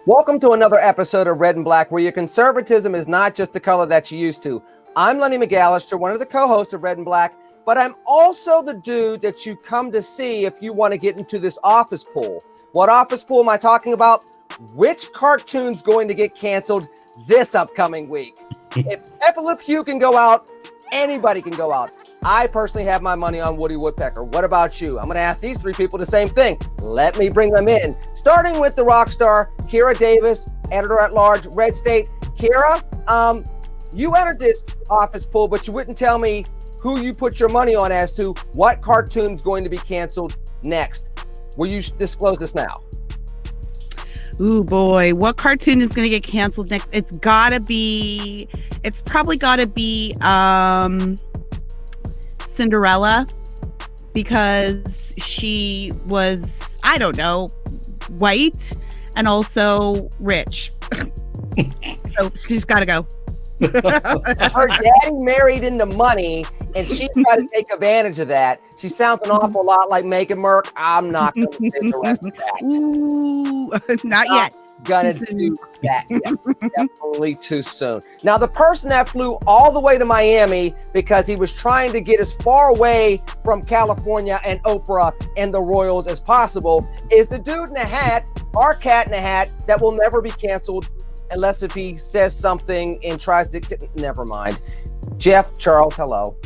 Welcome to another episode of Red and Black, where your conservatism is not just the color that you used to. I'm Lenny McAllister, one of the co-hosts of Red and Black, but I'm also the dude that you come to see if you want to get into this office pool. What office pool am I talking about? Which cartoon's going to get canceled this upcoming week? If Pepe Le Pew can go out, anybody can go out. I personally have my money on Woody Woodpecker. What about you? I'm going to ask these three people the same thing. Let me bring them in. Starting with the rock star, Kira Davis, editor-at-large, Red State. Kira, you entered this office pool, but you wouldn't tell me who you put your money on as to what cartoon's going to be canceled next. Will you disclose this now? Ooh, boy. What cartoon is going to get canceled next? It's probably got to be Cinderella, because she was, I don't know, white and also rich. So she's got to go. Her daddy married into money, and she's got to take advantage of that. She sounds an awful lot like Megan Merck. I'm not going to say the rest of that. Ooh, not yet. Gonna do that yet. Definitely too soon. Now, the person that flew all the way to Miami because he was trying to get as far away from California and Oprah and the Royals as possible is the dude in the hat, our cat in the hat, that will never be canceled unless if he says something and tries to, never mind. Jeff Charles, hello.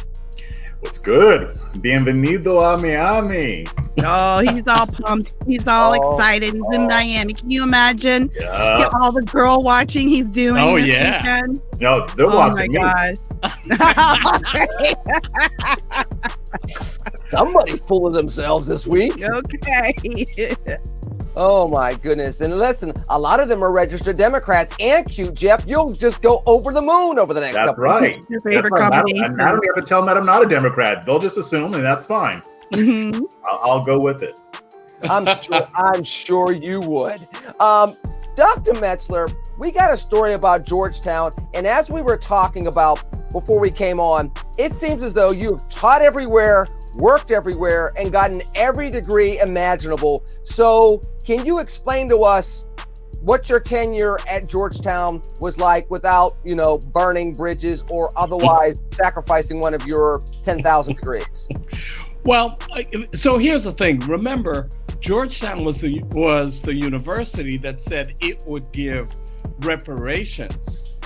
What's good? Bienvenido a Miami. Oh, he's all pumped. He's all excited. He's in Miami. Can you imagine all the girl watching he's doing this weekend? No, they're watching me. Oh, my gosh. Somebody's fooling themselves this week. Okay. Oh, my goodness. And listen, a lot of them are registered Democrats and cute, Jeff. You'll just go over the moon over the next couple of weeks. That's right. Your favorite combination. I don't have to tell them that I'm not a Democrat. They'll just assume, and that's fine. Mm-hmm. I'll go with it. I'm sure you would. Dr. Metzler, we got a story about Georgetown, and as we were talking about before we came on, it seems as though you've taught everywhere, worked everywhere, and gotten every degree imaginable. So can you explain to us what your tenure at Georgetown was like without, burning bridges or otherwise sacrificing one of your 10,000 degrees? Well, so here's the thing. Remember, Georgetown was the university that said it would give reparations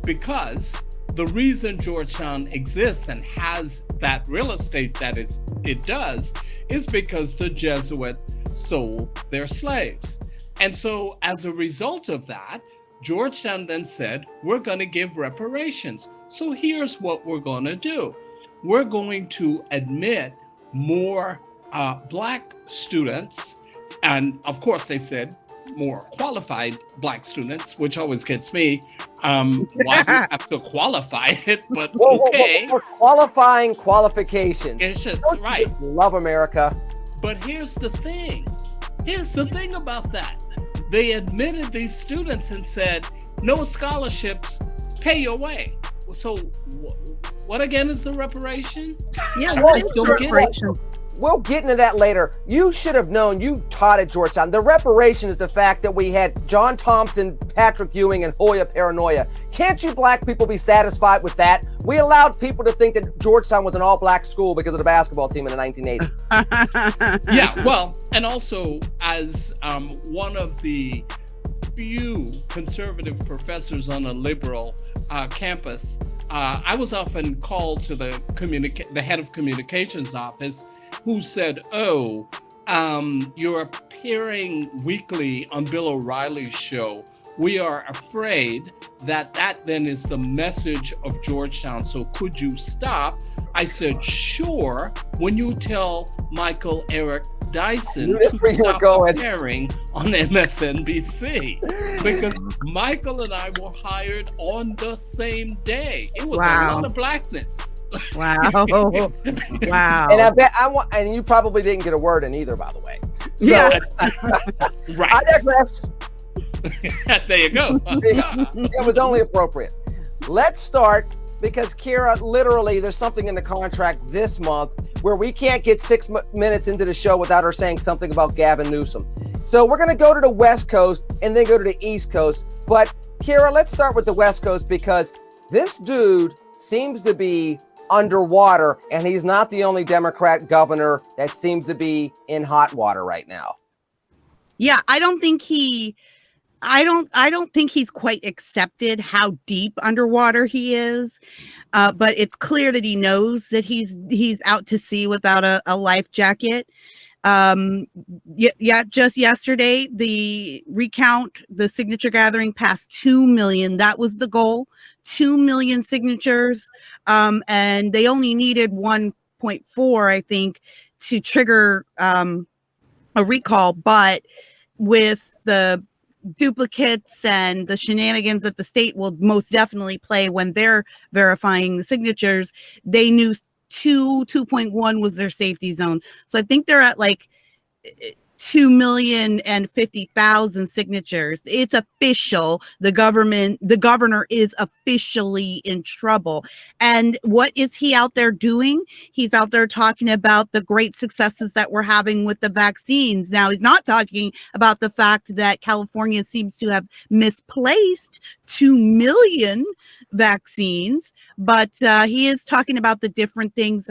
because the reason Georgetown exists and has that real estate that it does is because the Jesuits sold their slaves. And so as a result of that, Georgetown then said, we're going to give reparations. So here's what we're going to do. We're going to admit more Black students. And of course, they said more qualified Black students, which always gets me. Why do you have to qualify it? But okay. We're qualifying qualifications. Right. Love America. But here's the thing. Here's the thing about that. They admitted these students and said, no scholarships, pay your way. So what again is the reparation? Yeah, what is the reparation? We'll get into that later. You should have known. You taught at Georgetown. The reparation is the fact that we had John Thompson, Patrick Ewing, and Hoya Paranoia. Can't you Black people be satisfied with that? We allowed people to think that Georgetown was an all-Black school because of the basketball team in the 1980s. Yeah, well, and also as one of the few conservative professors on a liberal campus, I was often called to the head of communications office, who said, you're appearing weekly on Bill O'Reilly's show. We are afraid that then is the message of Georgetown. So could you stop? I said, sure, when you tell Michael Eric Dyson to stop appearing on MSNBC. Because Michael and I were hired on the same day. It was a lot of Blackness. Wow. Wow. And I bet and you probably didn't get a word in either, by the way. So, yeah. Right. I digress. There you go. It was only appropriate. Let's start because Kira, literally, there's something in the contract this month where we can't get 6 minutes into the show without her saying something about Gavin Newsom. So we're going to go to the West Coast and then go to the East Coast. But Kira, let's start with the West Coast because this dude seems to be underwater, and he's not the only Democrat governor that seems to be in hot water right now. Yeah, I don't think he's quite accepted how deep underwater he is. But it's clear that he knows that he's out to sea without a life jacket. Just yesterday, the signature gathering passed 2 million. That was the goal, 2 million signatures. And they only needed 1.4, I think, to trigger a recall. But with the duplicates and the shenanigans that the state will most definitely play when they're verifying the signatures, they knew 2.1 was their safety zone. So I think they're at like 2,050,000 signatures. It's official. The governor is officially in trouble. And what is he out there doing? He's out there talking about the great successes that we're having with the vaccines. Now, he's not talking about the fact that California seems to have misplaced 2 million vaccines, but he is talking about the different things.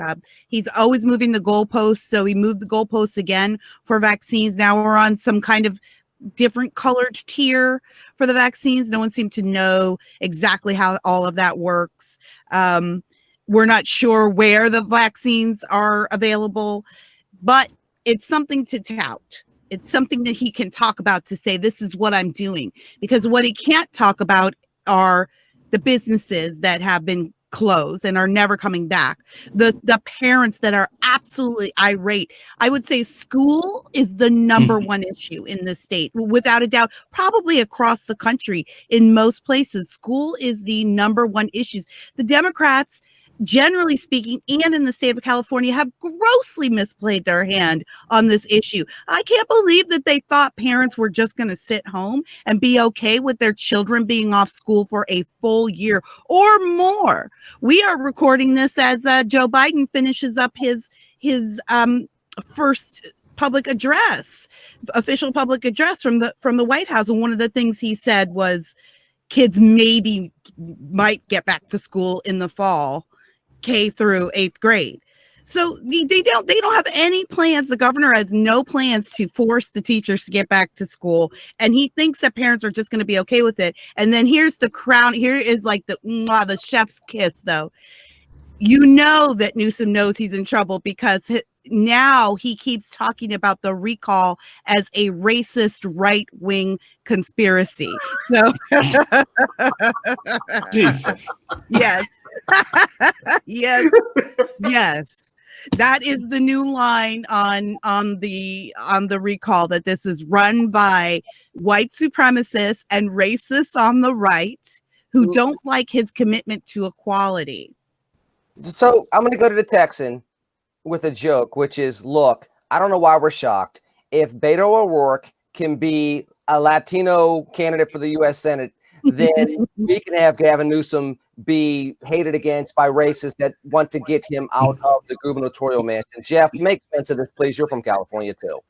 He's always moving the goalposts, so he moved the goalposts again for vaccines. Now we're on some kind of different colored tier for the vaccines. No one seemed to know exactly how all of that works. We're not sure where the vaccines are available, but it's something to tout. It's something that he can talk about to say, this is what I'm doing. Because what he can't talk about are the businesses that have been closed and are never coming back. The parents that are absolutely irate. I would say school is the number one issue in the state, without a doubt, probably across the country. In most places, school is the number one issue. The Democrats, generally speaking, and in the state of California, have grossly misplayed their hand on this issue. I can't believe that they thought parents were just going to sit home and be okay with their children being off school for a full year or more. We are recording this as Joe Biden finishes up his first public address, official public address from the White House, and one of the things he said was kids might get back to school in the fall, K through 8th grade. So they don't have any plans. The governor has no plans to force the teachers to get back to school. And he thinks that parents are just going to be okay with it. And then here's the crown. Here is like the chef's kiss, though. You know that Newsom knows he's in trouble because now he keeps talking about the recall as a racist right-wing conspiracy. So, Jesus. Yes. yes. That is the new line on the recall, that this is run by white supremacists and racists on the right who don't like his commitment to equality. So I'm going to go to the Texan with a joke, which is, look, I don't know why we're shocked. If Beto O'Rourke can be a Latino candidate for the U.S. Senate, then we can have Gavin Newsom be hated against by racists that want to get him out of the gubernatorial mansion. Jeff, make sense of this, please. You're from California, too.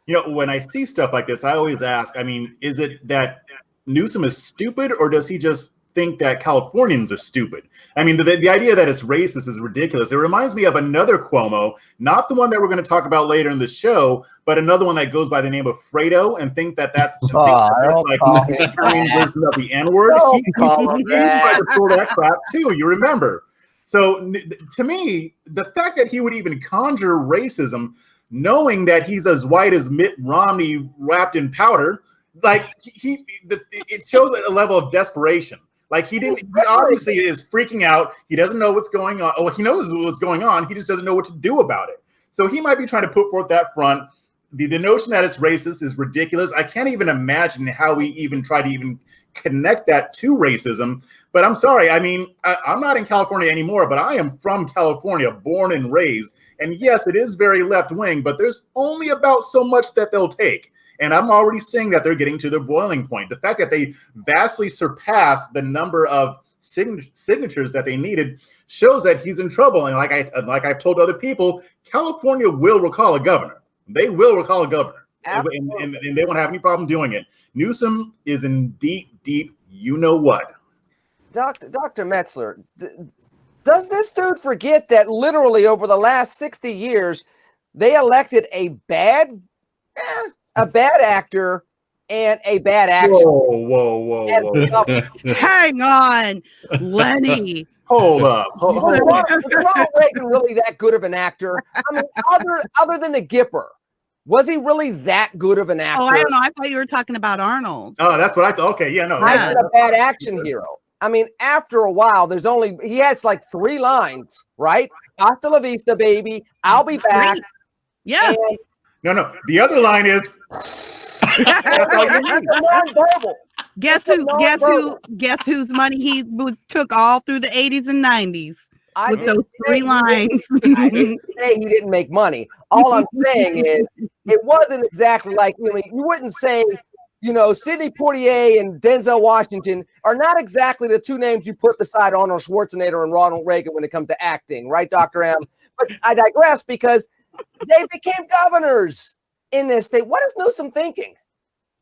You know, when I see stuff like this, I always ask, I mean, is it that Newsom is stupid, or does he just think that Californians are stupid? I mean, the idea that it's racist is ridiculous. It reminds me of another Cuomo, not the one that we're going to talk about later in the show, but another one that goes by the name of Fredo, and think that that's like the Italian version of the N-word. He tried to pull that crap too, you remember. So to me, the fact that he would even conjure racism, knowing that he's as white as Mitt Romney wrapped in powder, like it shows a level of desperation. Like he obviously is freaking out. He doesn't know what's going on. Oh, he knows what's going on. He just doesn't know what to do about it. So he might be trying to put forth that front. The notion that it's racist is ridiculous. I can't even imagine how we even try to even connect that to racism. But I'm sorry. I mean, I'm not in California anymore, but I am from California, born and raised. And yes, it is very left wing, but there's only about so much that they'll take. And I'm already seeing that they're getting to their boiling point. The fact that they vastly surpassed the number of signatures that they needed shows that he's in trouble. And like I've told other people, California will recall a governor. They will recall a governor. and they won't have any problem doing it. Newsom is in deep, you know what. Dr. Metzler, does this dude forget that literally over the last 60 years, they elected a bad actor and a bad action? Whoa. Hang on, Lenny. Hold up. Was Ronald Reagan really that good of an actor? I mean, other than the Gipper, was he really that good of an actor? Oh, I don't know. I thought you were talking about Arnold. Oh, that's what I thought. Okay, yeah, no. I said a bad action hero. I mean, after a while, he has like 3 lines, right? Hasta la vista, baby. I'll be back. Great. Yeah. No. The other line is. Guess whose money he took all through the 80s and 90s with those 3 lines. I didn't say he didn't make money. All I'm saying is it wasn't exactly like, you wouldn't say, Sidney Poitier and Denzel Washington are not exactly the 2 names you put beside Arnold Schwarzenegger and Ronald Reagan when it comes to acting, right, Dr. M? But I digress because they became governors in this state. What is Newsom thinking?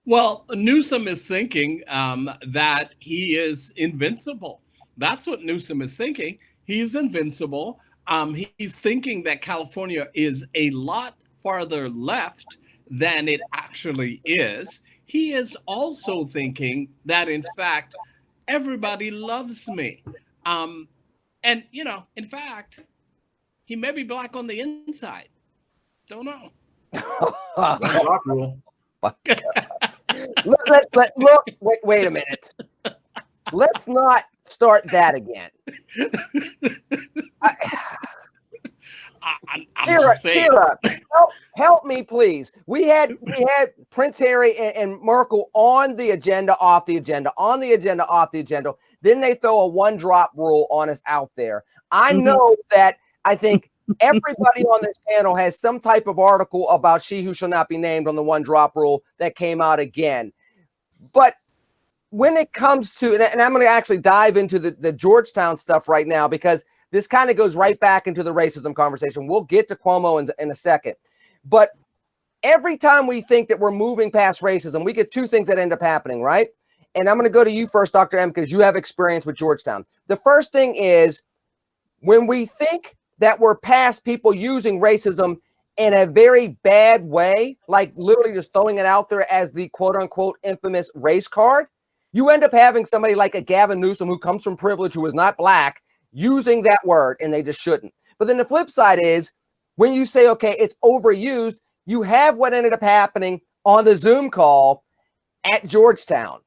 Well, Newsom is thinking that he is invincible. That's what Newsom is thinking. He's invincible. He's thinking that California is a lot farther left than it actually is. He is also thinking that, in fact, everybody loves me. And, in fact, he may be black on the inside. Don't know. Rock rule. Look, wait a minute. Let's not start that again. Kira, help me, please. We had Prince Harry and Merkel on the agenda, off the agenda, on the agenda, off the agenda. Then they throw a 1-drop rule on us out there. I know that I think everybody on this panel has some type of article about she who shall not be named on the 1-drop rule that came out again. But when it comes to, and I'm going to actually dive into the Georgetown stuff right now, because this kind of goes right back into the racism conversation. We'll get to Cuomo in a second. But every time we think that we're moving past racism, we get 2 things that end up happening, right? And I'm going to go to you first, Dr. M, because you have experience with Georgetown. The first thing is when we think that we're past people using racism in a very bad way, like literally just throwing it out there as the quote unquote infamous race card, you end up having somebody like a Gavin Newsom who comes from privilege, who is not black, using that word, and they just shouldn't. But then the flip side is when you say, okay, it's overused, you have what ended up happening on the Zoom call at Georgetown.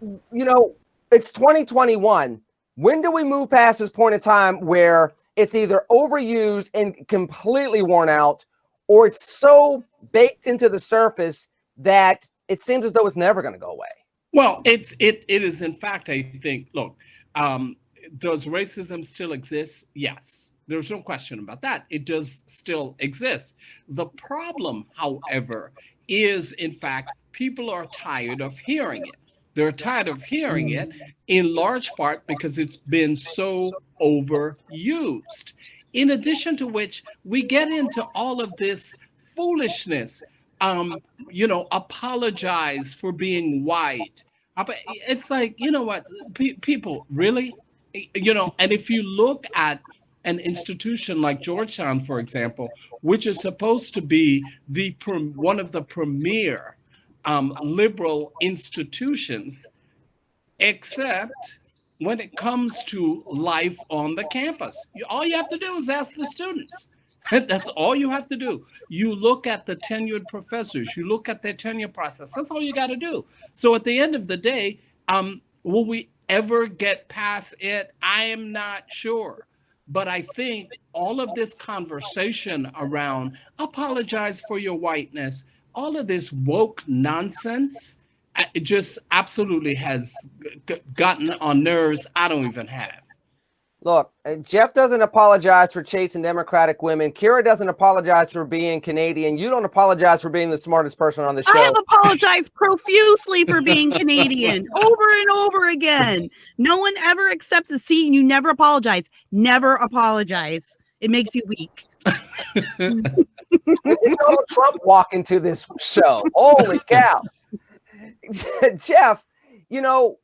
It's 2021. When do we move past this point in time where it's either overused and completely worn out, or it's so baked into the surface that it seems as though it's never going to go away? Well, it is, in fact, I think, look, does racism still exist? Yes. There's no question about that. It does still exist. The problem, however, is, in fact, people are tired of hearing it. They're tired of hearing it in large part because it's been so overused. In addition to which, we get into all of this foolishness. Apologize for being white. It's like, what, people, really? And if you look at an institution like Georgetown, for example, which is supposed to be one of the premier liberal institutions, except when it comes to life on the campus. All you have to do is ask the students. That's all you have to do. You look at the tenured professors, you look at their tenure process. That's all you got to do. So at the end of the day, will we ever get past it? I am not sure. But I think all of this conversation around apologize for your whiteness, all of this woke nonsense, it just absolutely has gotten on nerves I don't even have. Look, Jeff doesn't apologize for chasing Democratic women. Kira doesn't apologize for being Canadian. You don't apologize for being the smartest person on the show. I have apologized profusely for being Canadian over and over again. No one ever accepts a seat and you never apologize. Never apologize. It makes you weak. Donald Trump walk into this show. Holy cow. Jeff, you know,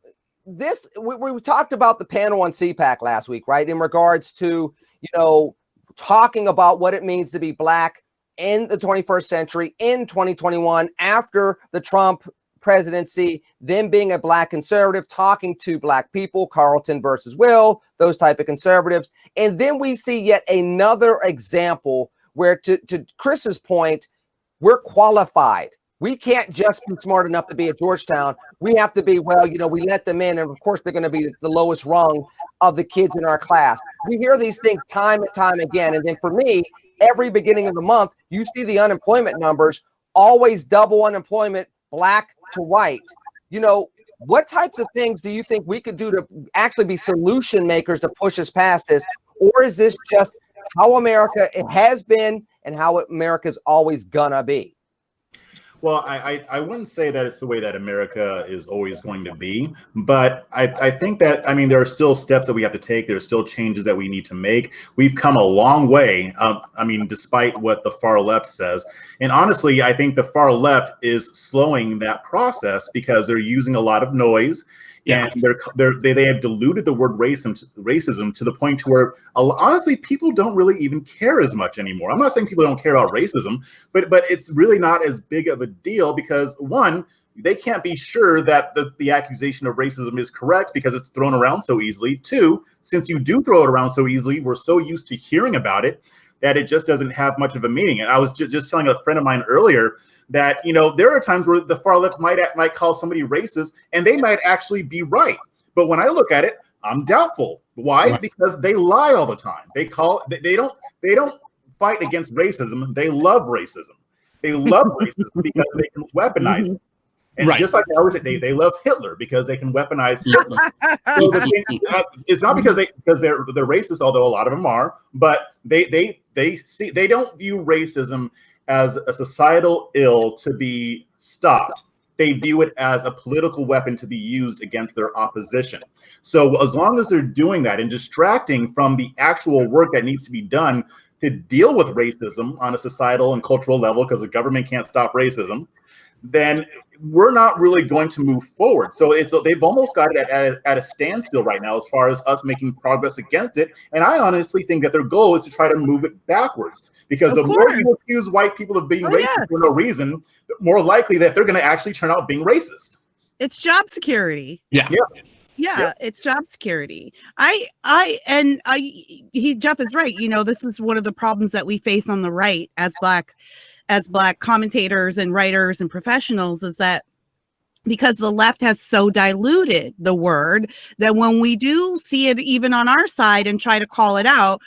we talked about the panel on CPAC last week, right? In regards to, you know, talking about what it means to be Black in the 21st century, in 2021, after the Trump presidency, then being a Black conservative, talking to Black people, Carlton versus Will, those type of conservatives. And then we see yet another example where, to Chris's point, we're qualified. We can't just be smart enough to be at Georgetown. We have to be, well, you know, we let them in, and of course they're going to be the lowest rung of the kids in our class. We hear these things time and time again. And then for me, every beginning of the month, you see the unemployment numbers, always double unemployment, Black to white. You know, what types of things do you think we could do to actually be solution makers to push us past this? Or is this just how America it has been and how America's always gonna be? Well, I wouldn't say that it's the way that America is always going to be, but I think that, I mean, there are still steps that we have to take. There are still changes that we need to make. We've come a long way. I mean, despite what the far left says. And honestly, I think the far left is slowing that process because they're using a lot of noise. Yeah. And they have diluted the word racism to the point to where honestly people don't really even care as much anymore. I'm not saying people don't care about racism, but it's really not as big of a deal because one, they can't be sure that the accusation of racism is correct because it's thrown around so easily. Two, since you do throw it around so easily, we're so used to hearing about it that it just doesn't have much of a meaning. And I was just telling a friend of mine earlier that, you know, there are times where the far left might call somebody racist and they might actually be right. But when I look at it, I'm doubtful. Why? Right. Because they lie all the time. They don't fight against racism. They love racism. They love racism because they can weaponize it. And right. Just like I always say, they love Hitler because they can weaponize Hitler. So it's not because they're racist, although a lot of them are, but they don't view racism as a societal ill to be stopped. They view it as a political weapon to be used against their opposition. So as long as they're doing that and distracting from the actual work that needs to be done to deal with racism on a societal and cultural level, because the government can't stop racism, then we're not really going to move forward. So they've almost got it at a standstill right now as far as us making progress against it. And I honestly think that their goal is to try to move it backwards. Because the more you accuse white people of being racist for no reason, the more likely that they're going to actually turn out being racist. It's job security. Yeah. It's job security. Jeff is right. You know, this is one of the problems that we face on the right as black commentators and writers and professionals, is that because the left has so diluted the word that when we do see it even on our side and try to call it out,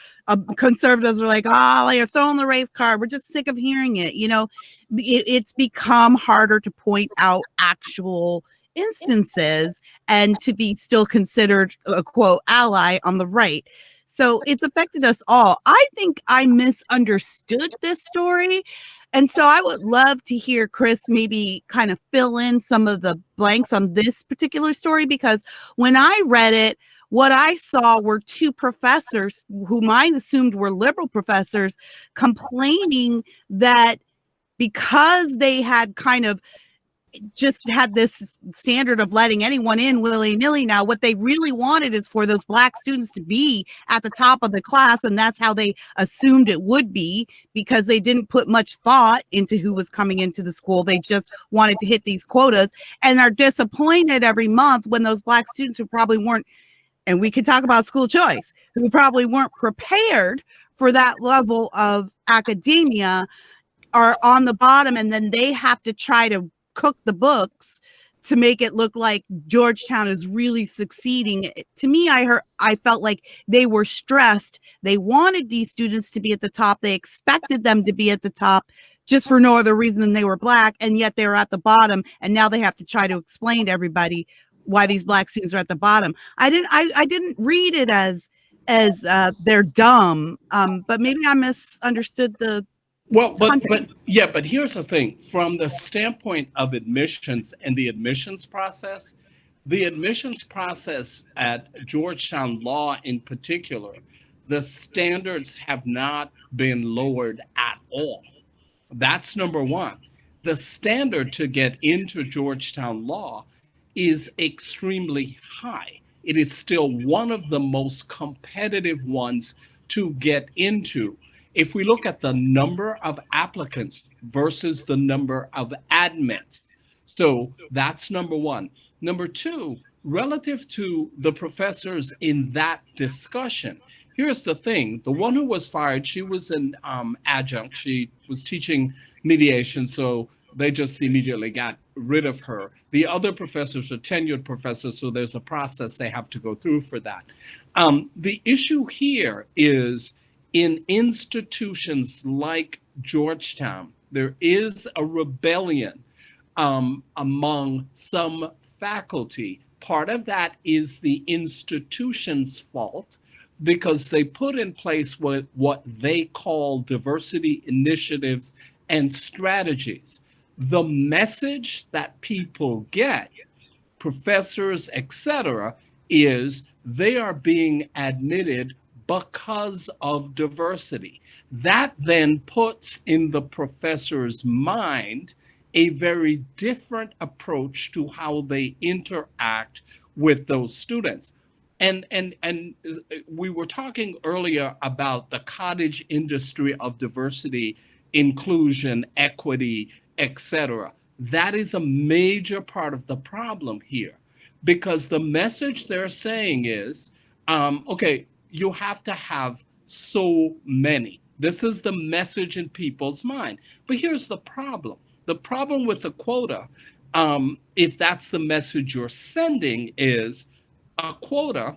conservatives are like, oh, you're throwing the race card. We're just sick of hearing it. You know, it's become harder to point out actual instances and to be still considered a quote ally on the right. So it's affected us all. I think I misunderstood this story. And so I would love to hear Chris maybe kind of fill in some of the blanks on this particular story, because when I read it, what I saw were two professors whom I assumed were liberal professors complaining that because they had kind of just had this standard of letting anyone in willy-nilly. Now, what they really wanted is for those black students to be at the top of the class, and that's how they assumed it would be, because they didn't put much thought into who was coming into the school. They just wanted to hit these quotas, and are disappointed every month when those black students who probably weren't, and we could talk about school choice, who probably weren't prepared for that level of academia, are on the bottom, and then they have to try to cook the books to make it look like Georgetown is really succeeding. To me, I felt like they were stressed. They wanted these students to be at the top. They expected them to be at the top just for no other reason than they were black, and yet they were at the bottom. And now they have to try to explain to everybody why these black students are at the bottom. I didn't read it as they're dumb, but maybe I misunderstood the. Well, but here's the thing. From the standpoint of admissions and the admissions process at Georgetown Law in particular, the standards have not been lowered at all. That's number one. The standard to get into Georgetown Law is extremely high. It is still one of the most competitive ones to get into. If we look at the number of applicants versus the number of admits, so that's number one. Number two, relative to the professors in that discussion, here's the thing. The one who was fired, she was an adjunct. She was teaching mediation, so they just immediately got rid of her. The other professors are tenured professors, so there's a process they have to go through for that. The issue here is in institutions like Georgetown, there is a rebellion among some faculty. Part of that is the institution's fault because they put in place what they call diversity initiatives and strategies. The message that people get, professors, etc., is they are being admitted because of diversity. That then puts in the professor's mind a very different approach to how they interact with those students. And we were talking earlier about the cottage industry of diversity, inclusion, equity, etc. That is a major part of the problem here, because the message they're saying is, okay, you have to have so many. This is the message in people's mind. But here's the problem. The problem with the quota, if that's the message you're sending, is a quota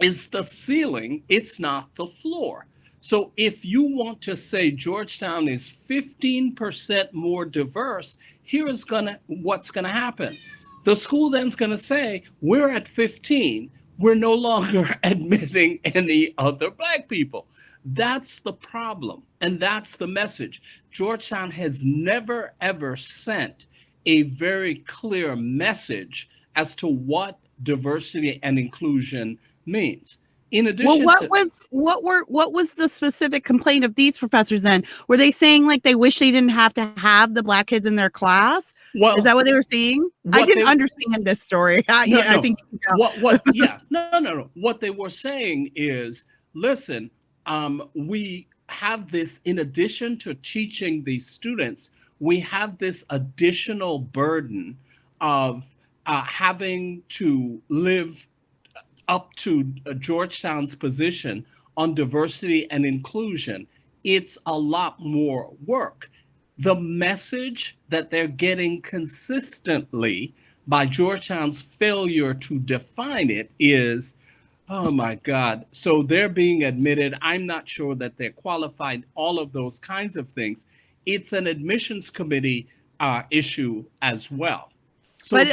is the ceiling, it's not the floor. So if you want to say Georgetown is 15% more diverse, here's what's gonna happen. The school then's gonna say, we're at 15, we're no longer admitting any other Black people. That's the problem, and that's the message. Georgetown has never, ever sent a very clear message as to what diversity and inclusion means. In addition, what was the specific complaint of these professors then? Were they saying like they wish they didn't have to have the Black kids in their class? Well, is that what they were saying? I didn't understand this story. I think no. What they were saying is, listen, we have this, in addition to teaching these students, we have this additional burden of having to live up to Georgetown's position on diversity and inclusion. It's a lot more work. The message that they're getting consistently by Georgetown's failure to define it is, oh my God, so they're being admitted. I'm not sure that they're qualified, all of those kinds of things. It's an admissions committee issue as well. So but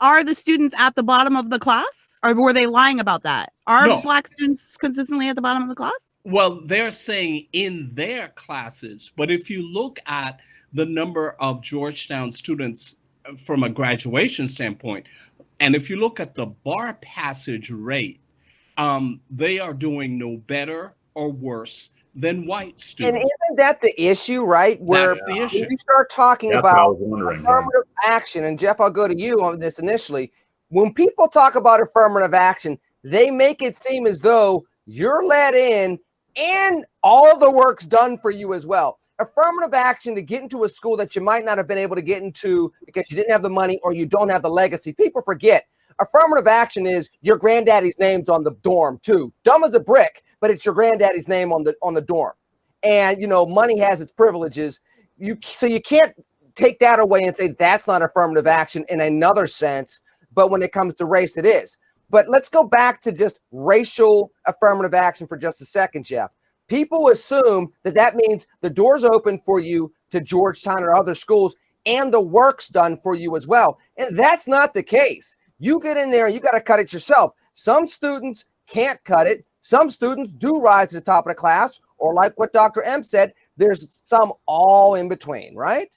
are the students at the bottom of the class? Or were they lying about that? Are Black students consistently at the bottom of the class? Well, they're saying in their classes, but if you look at the number of Georgetown students from a graduation standpoint, and if you look at the bar passage rate, they are doing no better or worse than white students. And isn't that the issue, right? Where when you start talking about affirmative action, and Jeff, I'll go to you on this initially. When people talk about affirmative action, they make it seem as though you're let in and all the work's done for you as well. Affirmative action to get into a school that you might not have been able to get into because you didn't have the money or you don't have the legacy. People forget. Affirmative action is your granddaddy's name's on the dorm too. Dumb as a brick, but it's your granddaddy's name on the dorm. And you know, money has its privileges. So you can't take that away and say that's not affirmative action in another sense. But when it comes to race, it is. But let's go back to just racial affirmative action for just a second, Jeff. People assume that means the door's open for you to Georgetown or other schools and the work's done for you as well. And that's not the case. You get in there and you got to cut it yourself. Some students can't cut it. Some students do rise to the top of the class, or like what Dr. M said, there's some all in between, right?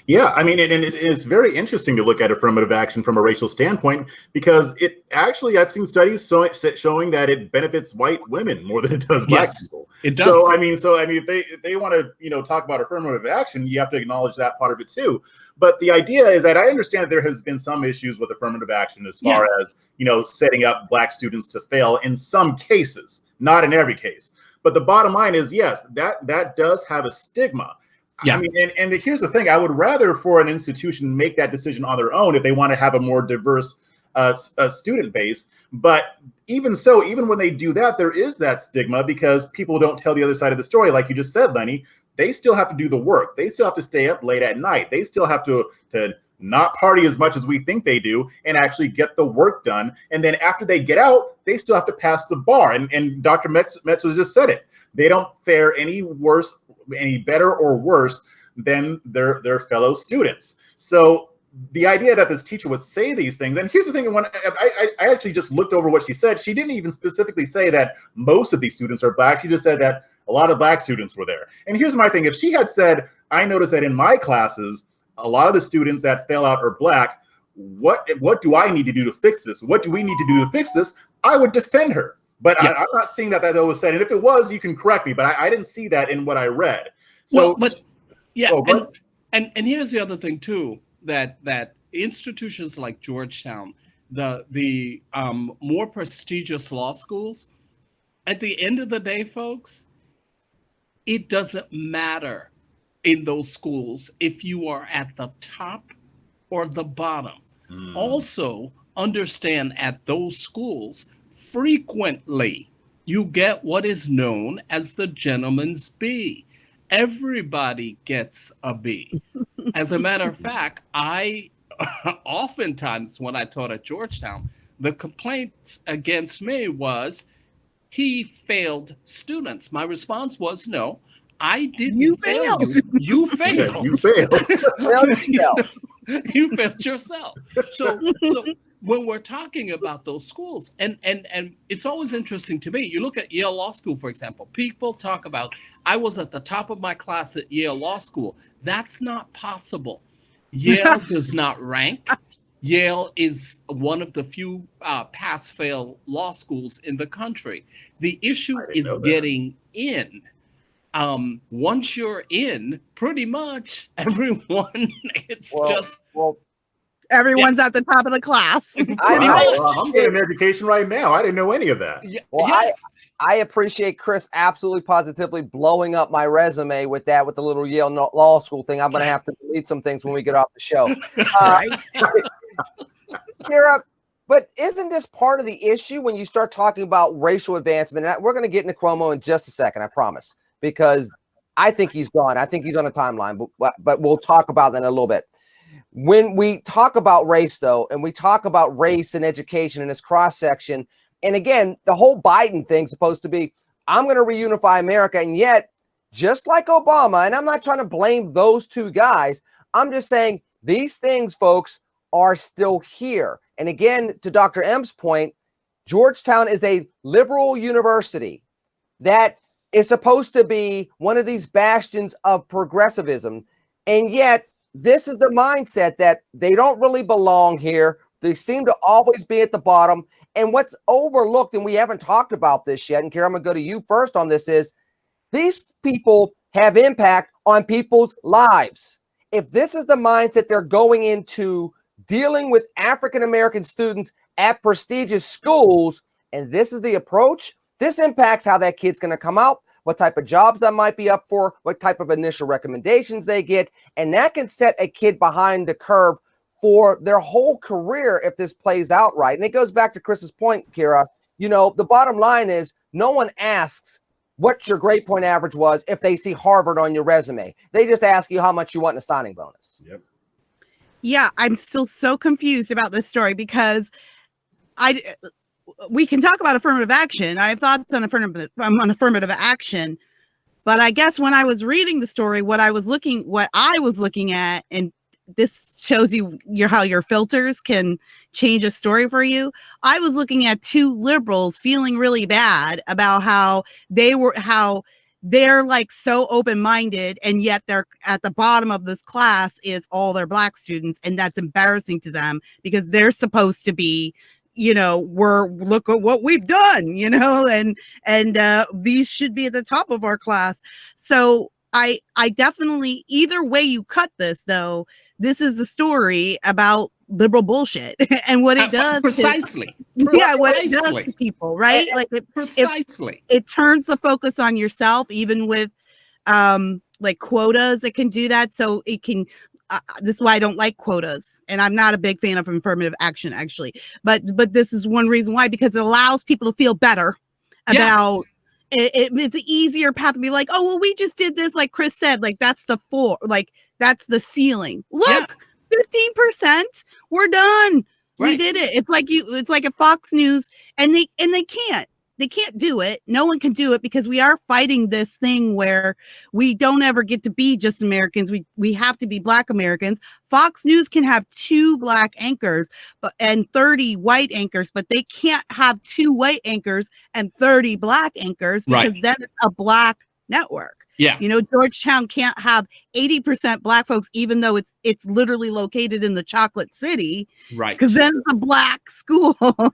Yeah, I mean, and it's very interesting to look at affirmative action from a racial standpoint, because it actually, I've seen studies showing that it benefits white women more than it does black Yes, people. it does. So I mean, if they want to talk about affirmative action, you have to acknowledge that part of it too. But the idea is that I understand that there has been some issues with affirmative action as far as setting up black students to fail in some cases, not in every case. But the bottom line is, yes, that does have a stigma. Yeah. I mean, and here's the thing: I would rather for an institution make that decision on their own if they want to have a more diverse student base. But even so, even when they do that, there is that stigma because people don't tell the other side of the story. Like you just said, Lenny, they still have to do the work. They still have to stay up late at night. They still have to not party as much as we think they do and actually get the work done. And then after they get out, they still have to pass the bar. And Dr. Metzler just said it. They don't fare any better or worse than their fellow students. So the idea that this teacher would say these things, and here's the thing, when I actually just looked over what she said, she didn't even specifically say that most of these students are black. She just said that a lot of black students were there. And here's my thing: if she had said, I noticed that in my classes, a lot of the students that fail out are black, what do I need to do to fix this? What do we need to do to fix this? I would defend her. But yeah. I'm not seeing that was said. And if it was, you can correct me. But I didn't see that in what I read. So, and here's the other thing too, that institutions like Georgetown, the more prestigious law schools, at the end of the day, folks, it doesn't matter in those schools if you are at the top or the bottom. Also, understand at those schools, frequently you get what is known as the gentleman's B. Everybody gets a B. As a matter of fact, I oftentimes when I taught at Georgetown, the complaints against me was he failed students. My response was, no, I didn't fail you. You failed. You failed. You failed yourself. So when we're talking about those schools, and it's always interesting to me, you look at Yale Law School, for example, people talk about, I was at the top of my class at Yale Law School. That's not possible. Yale does not rank. Yale is one of the few pass-fail law schools in the country. The issue is getting in. Once you're in, pretty much everyone, everyone's at the top of the class. I'm getting an education right now. I didn't know any of that. I appreciate Chris absolutely positively blowing up my resume with the little Yale Law School thing. I'm going to have to delete some things when we get off the show. Kira, but isn't this part of the issue when you start talking about racial advancement? And we're going to get into Cuomo in just a second, I promise, because I think he's gone. I think he's on a timeline, but we'll talk about that in a little bit. When we talk about race, though, and we talk about race and education and its cross-section, and again, the whole Biden thing is supposed to be, I'm going to reunify America. And yet, just like Obama, and I'm not trying to blame those two guys, I'm just saying these things, folks, are still here. And again, to Dr. M's point, Georgetown is a liberal university that is supposed to be one of these bastions of progressivism. And yet, this is the mindset that they don't really belong here. They seem to always be at the bottom. And what's overlooked, and we haven't talked about this yet, and Kara, I'm going to go to you first on this, is these people have impact on people's lives. If this is the mindset they're going into dealing with African-American students at prestigious schools, and this is the approach, this impacts how that kid's going to come out, what type of jobs that might be up for, what type of initial recommendations they get, and that can set a kid behind the curve for their whole career if this plays out right. And it goes back to Chris's point, Kira. You know, the bottom line is no one asks what your grade point average was if they see Harvard on your resume. They just ask you how much you want in a signing bonus. Yep. Yeah, I'm still so confused about this story because we can talk about affirmative action. I have thoughts on affirmative action, but I guess when I was reading the story, what I was looking at, and this shows you how your filters can change a story for you. I was looking at two liberals feeling really bad about how they're like so open-minded, and yet they're at the bottom of this class is all their Black students, and that's embarrassing to them because they're supposed to be, look at what we've done, and these should be at the top of our class. So I definitely, either way you cut this, though, this is a story about liberal bullshit and what it does precisely. What it does to people, right? Like it turns the focus on yourself, even with like quotas. It can do that. So it can this is why I don't like quotas, and I'm not a big fan of affirmative action, actually, but this is one reason why, because it allows people to feel better about it's an easier path to be like, oh well, we just did this, like Chris said, like that's the floor, like that's the ceiling. Look, 15%, we're done. We did it. It's like a Fox News, and they can't do it. No one can do it, because we are fighting this thing where we don't ever get to be just Americans. We have to be Black Americans. Fox News can have 2 Black anchors and 30 white anchors, but they can't have 2 white anchors and 30 Black anchors, because then it's a Black network. Yeah. Georgetown can't have 80% Black folks, even though it's literally located in the chocolate city. Right. Because then it's a Black school, But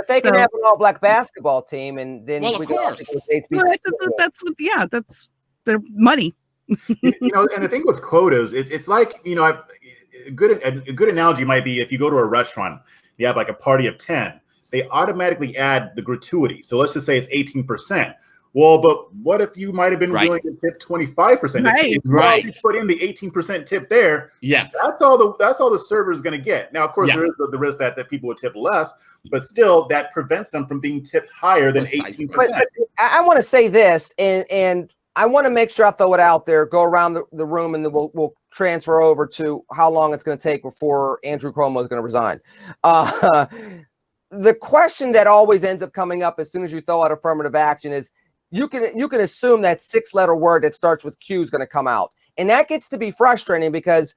they can have an all Black basketball team, and then of course. That's their money. And the thing with quotas, it's like, a good analogy might be if you go to a restaurant, you have like a party of 10, they automatically add the gratuity. So let's just say it's 18%. Well, but what if you might have been willing to tip 25%? If you put in the 18% tip there, that's all the server is going to get. Now, of course, there is the risk that people would tip less, but still that prevents them from being tipped higher than 18%. But I want to say this, and I want to make sure I throw it out there, go around the room, and then we'll transfer over to how long it's going to take before Andrew Cuomo is going to resign. The question that always ends up coming up as soon as you throw out affirmative action is, you can assume that 6-letter word that starts with Q is going to come out. And that gets to be frustrating, because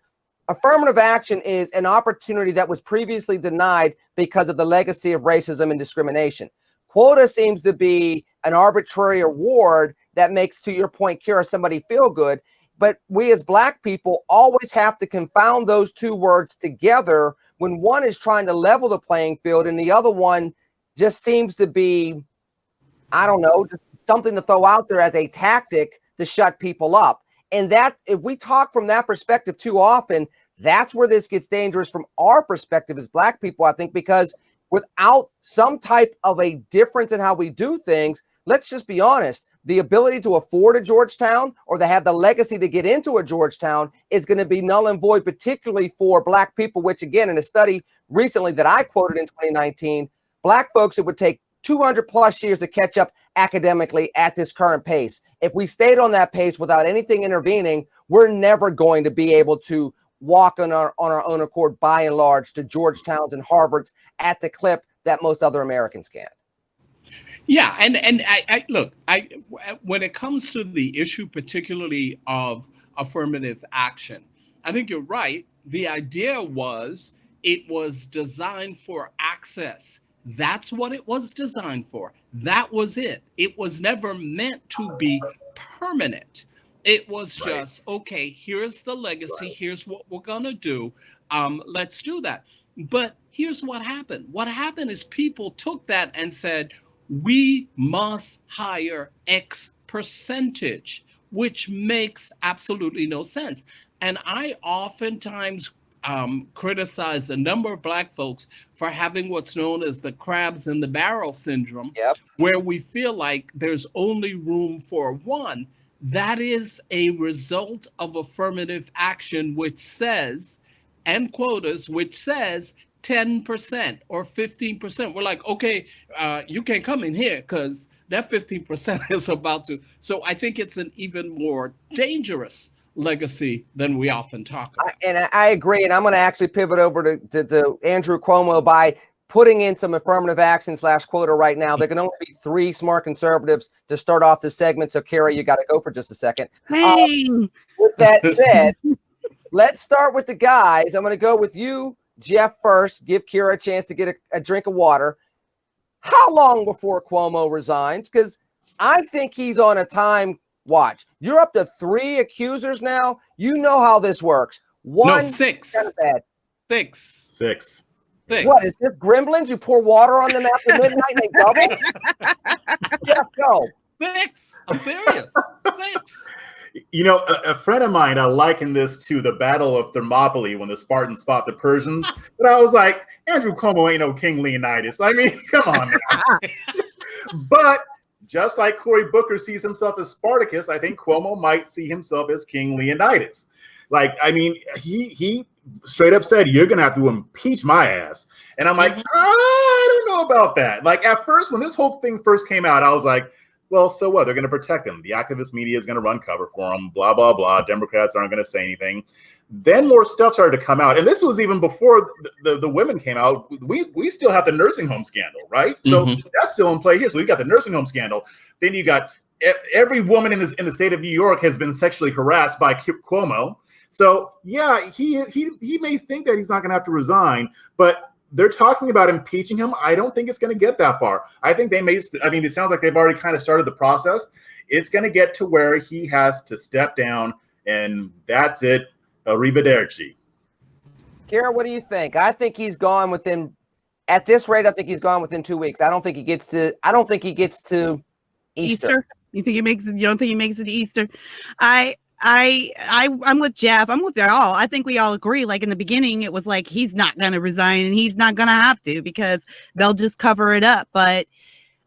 affirmative action is an opportunity that was previously denied because of the legacy of racism and discrimination. Quota seems to be an arbitrary award that makes, to your point, Kira, somebody feel good. But we as Black people always have to confound those 2 words together when one is trying to level the playing field and the other one just seems to be, I don't know, just something to throw out there as a tactic to shut people up. And that, if we talk from that perspective too often, that's where this gets dangerous from our perspective as Black people, I think, because without some type of a difference in how we do things, let's just be honest, the ability to afford a Georgetown or to have the legacy to get into a Georgetown is going to be null and void, particularly for Black people, which again, in a study recently that I quoted in 2019, Black folks, it would take 200 plus years to catch up academically at this current pace. If we stayed on that pace without anything intervening, we're never going to be able to walk on our own accord, by and large, to Georgetowns and Harvards at the clip that most other Americans can. Yeah, and I look, when it comes to the issue, particularly of affirmative action, I think you're right. The idea was it was designed for access. That's what it was designed for. That was it. It was never meant to be permanent. It was just, okay, here's the legacy. Here's what we're going to do. Let's do that. But here's what happened. What happened is people took that and said, we must hire X percentage, which makes absolutely no sense. And I oftentimes criticize a number of Black folks for having what's known as the crabs in the barrel syndrome, where we feel like there's only room for one. That is a result of affirmative action, which says, and quotas, which says 10% or 15%. We're like, okay, you can't come in here because that 15% is about to. So I think it's an even more dangerous legacy than we often talk about. And I agree. And I'm going to actually pivot over to Andrew Cuomo by putting in some affirmative action / quota right now. There can only be 3 smart conservatives to start off this segment. So, Kara, you got to go for just a second. With that said, let's start with the guys. I'm going to go with you, Jeff, first. Give Kira a chance to get a drink of water. How long before Cuomo resigns? Because I think he's on a time watch. You're up to 3 accusers now. You know how this works. One, No, 6. kind of bad. 6. 6. 6. What is this? Gremlins? You pour water on them after midnight and they double? Jeff, go. 6. I'm serious. 6. You know, a friend of mine likened this to the Battle of Thermopylae when the Spartans fought the Persians. But I was like, Andrew Cuomo ain't no King Leonidas. I mean, come on now. But just like Cory Booker sees himself as Spartacus, I think Cuomo might see himself as King Leonidas. Like, I mean, he straight up said, you're going to have to impeach my ass. And I'm like, I don't know about that. Like, at first, when this whole thing first came out, I was like, well, so what? They're going to protect him. The activist media is going to run cover for him, blah, blah, blah. Democrats aren't going to say anything. Then more stuff started to come out. And this was even before the women came out. We still have the nursing home scandal, right? So that's still in play here. So we got the nursing home scandal. Then you got every woman in the state of New York has been sexually harassed by Cuomo. So, yeah, he may think that he's not going to have to resign, but they're talking about impeaching him. I don't think it's going to get that far. I think it sounds like they've already kind of started the process. It's going to get to where he has to step down, and that's it. Arrivederci. Kara, what do you think? I think he's gone within, at this rate, I think he's gone within 2 weeks. I don't think he gets to Easter. You think he makes it? You don't think he makes it to Easter? I'm with Jeff. I'm with y'all. I think we all agree. Like in the beginning, it was like he's not going to resign and he's not going to have to because they'll just cover it up. But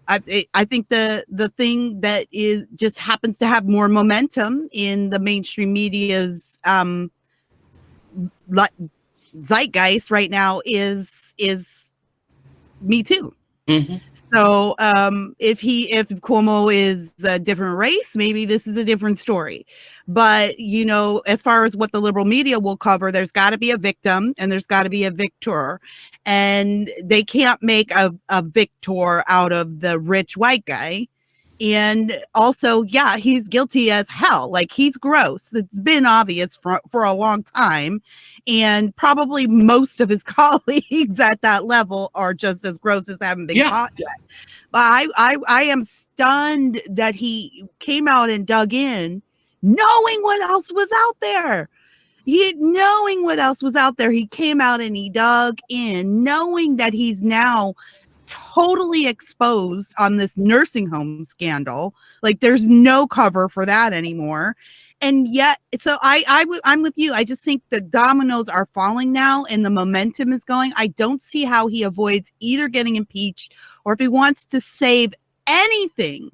I think the thing that is just happens to have more momentum in the mainstream media's zeitgeist right now is Me Too. So if Cuomo is a different race, maybe this is a different story. But, you know, as far as what the liberal media will cover, there's got to be a victim and there's got to be a victor. And they can't make a victor out of the rich white guy. And also, yeah, he's guilty as hell. Like, he's gross. It's been obvious for a long time. And probably most of his colleagues at that level are just as gross as haven't been caught yet. But I am stunned that he came out and dug in, knowing what else was out there. Knowing what else was out there, he came out and he dug in, knowing that he's now totally exposed on this nursing home scandal. Like, there's no cover for that anymore. And yet, so I'm with you. I just think the dominoes are falling now and the momentum is going. I don't see how he avoids either getting impeached or if he wants to save anything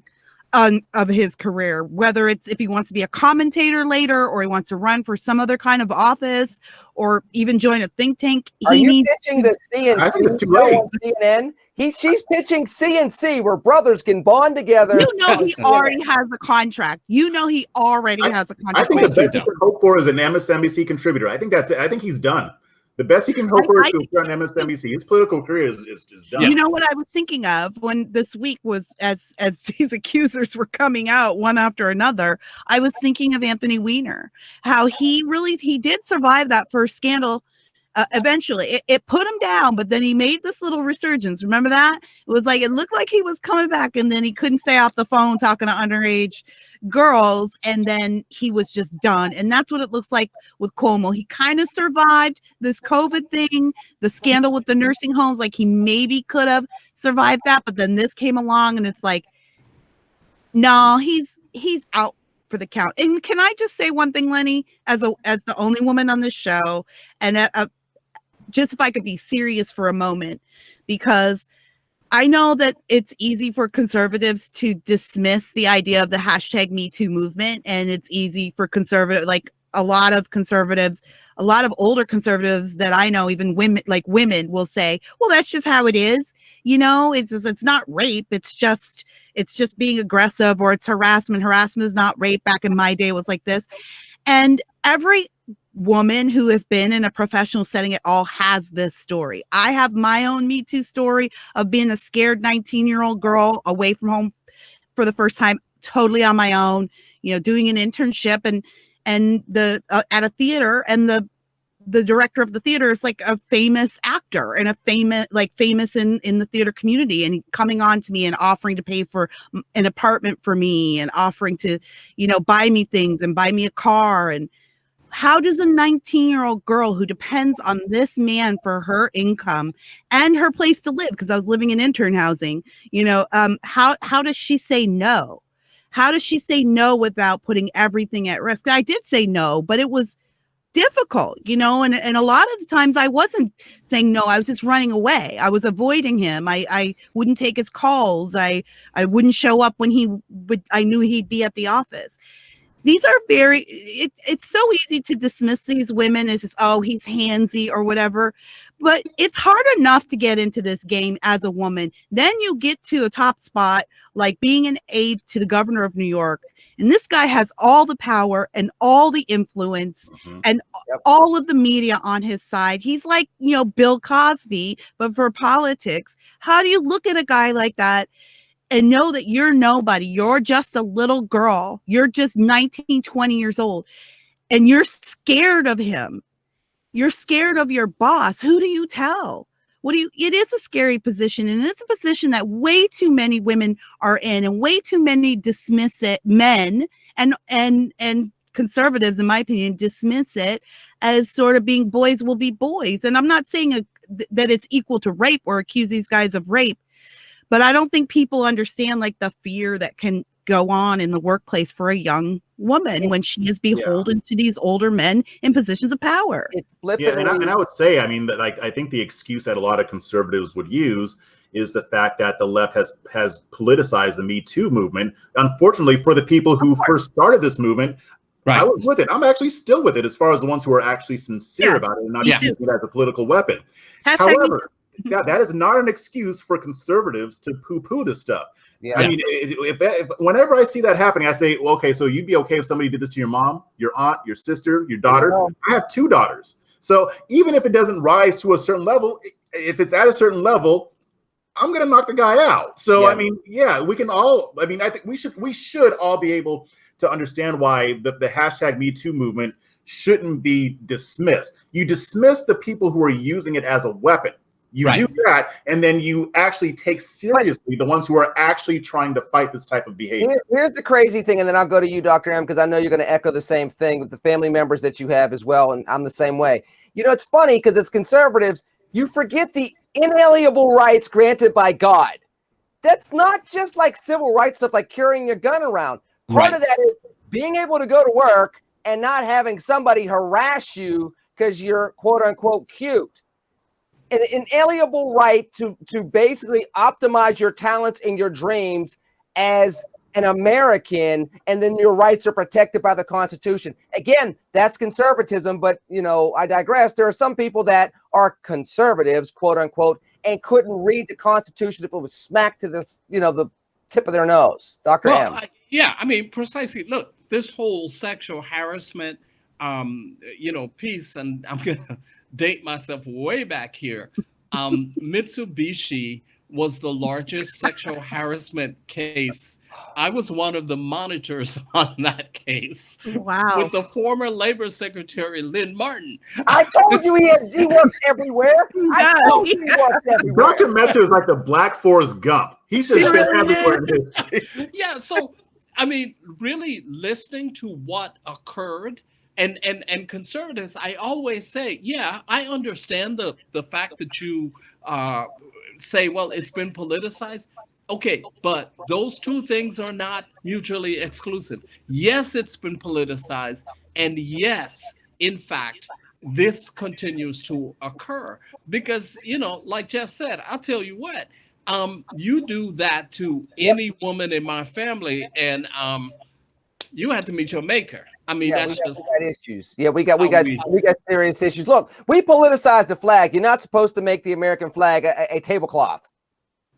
of his career, whether it's if he wants to be a commentator later or he wants to run for some other kind of office or even join a think tank. Are you pitching the CNC show on CNN? She's pitching CNC where brothers can bond together. You know he already has a contract. You know he already has a contract. I think the best you can hope for is an MSNBC contributor. I think that's it. I think he's done. The best he can hope for is to appear on MSNBC. His political career is done. You know what I was thinking of when this week was, as these accusers were coming out one after another, I was thinking of Anthony Weiner, how he did survive that first scandal. Eventually it put him down, but then he made this little resurgence. Remember that? It was like, it looked like he was coming back and then he couldn't stay off the phone talking to underage girls. And then he was just done. And that's what it looks like with Cuomo. He kind of survived this COVID thing, the scandal with the nursing homes. Like, he maybe could have survived that, but then this came along and it's like, no, he's out for the count. And can I just say one thing, Lenny, as the only woman on this show, and just if I could be serious for a moment, because I know that it's easy for conservatives to dismiss the idea of the hashtag Me Too movement. And it's easy for like a lot of older conservatives that I know, even women will say, well, that's just how it is. You know, it's not rape. It's just being aggressive, or it's harassment. Harassment is not rape. Back in my day, it was like this. And every woman who has been in a professional setting at all has this story. I have my own Me Too story of being a scared 19-year-old girl away from home for the first time, totally on my own, you know, doing an internship and the at a theater, and the the director of the theater is like a famous actor and famous in the theater community, and coming on to me and offering to pay for an apartment for me and offering to, buy me things and buy me a car. And how does a 19-year-old girl who depends on this man for her income and her place to live, because I was living in intern housing, how does she say no? How does she say no without putting everything at risk? I did say no, but it was difficult, and a lot of the times I wasn't saying no, I was just running away. I was avoiding him. I wouldn't take his calls. I wouldn't show up when I knew he'd be at the office. These are it's so easy to dismiss these women as just, oh, he's handsy or whatever. But it's hard enough to get into this game as a woman. Then you get to a top spot, like being an aide to the governor of New York. And this guy has all the power and all the influence and all of the media on his side. He's like, Bill Cosby, but for politics. How do you look at a guy like that and know that you're nobody? You're just a little girl. You're just 19, 20 years old. And you're scared of him. You're scared of your boss. Who do you tell? It is a scary position. And it's a position that way too many women are in, and way too many dismiss it. Men and conservatives, in my opinion, dismiss it as sort of being boys will be boys. And I'm not saying that it's equal to rape or accuse these guys of rape. But I don't think people understand like the fear that can go on in the workplace for a young woman when she is beholden to these older men in positions of power. And I would say, I mean, I think the excuse that a lot of conservatives would use is the fact that the left has politicized the Me Too movement. Unfortunately, for the people who first started this movement, I was with it. I'm actually still with it as far as the ones who are actually sincere about it and not using it as a political weapon. However, that is not an excuse for conservatives to poo-poo this stuff. I mean, if whenever I see that happening, I say, well, okay, so you'd be okay if somebody did this to your mom, your aunt, your sister, your daughter. I have 2 daughters. So even if it doesn't rise to a certain level, if it's at a certain level, I'm going to knock the guy out. So, I mean, we can all, I think we should all be able to understand why the hashtag Me Too movement shouldn't be dismissed. You dismiss the people who are using it as a weapon. You do that, and then you actually take seriously the ones who are actually trying to fight this type of behavior. Here's the crazy thing, and then I'll go to you, Dr. M, because I know you're going to echo the same thing with the family members that you have as well, and I'm the same way. It's funny because as conservatives, you forget the inalienable rights granted by God. That's not just like civil rights stuff like carrying your gun around. Part of that is being able to go to work and not having somebody harass you because you're quote-unquote cute. An inalienable right to basically optimize your talents and your dreams as an American, and then your rights are protected by the Constitution. Again, that's conservatism, but I digress. There are some people that are conservatives, quote unquote, and couldn't read the Constitution if it was smacked to the the tip of their nose. Dr. M. I mean, precisely. Look, this whole sexual harassment, piece, and I'm gonna date myself way back here. Mitsubishi was the largest sexual harassment case. I was one of the monitors on that case. Wow. With the former Labor Secretary, Lynn Martin. I told you he works everywhere. I told you he works everywhere. Dr. Metzler is like the Black Forrest Gump. He should have been everywhere. Yeah, so, I mean, really listening to what occurred. And conservatives, I always say, I understand the fact that you say, well, it's been politicized. Okay, but those two things are not mutually exclusive. Yes, it's been politicized. And yes, in fact, this continues to occur. Because, like Jeff said, I'll tell you what, you do that to any woman in my family, and you have to meet your maker. I mean, we got issues. Yeah, we got serious issues. Look, we politicize the flag. You're not supposed to make the American flag a tablecloth.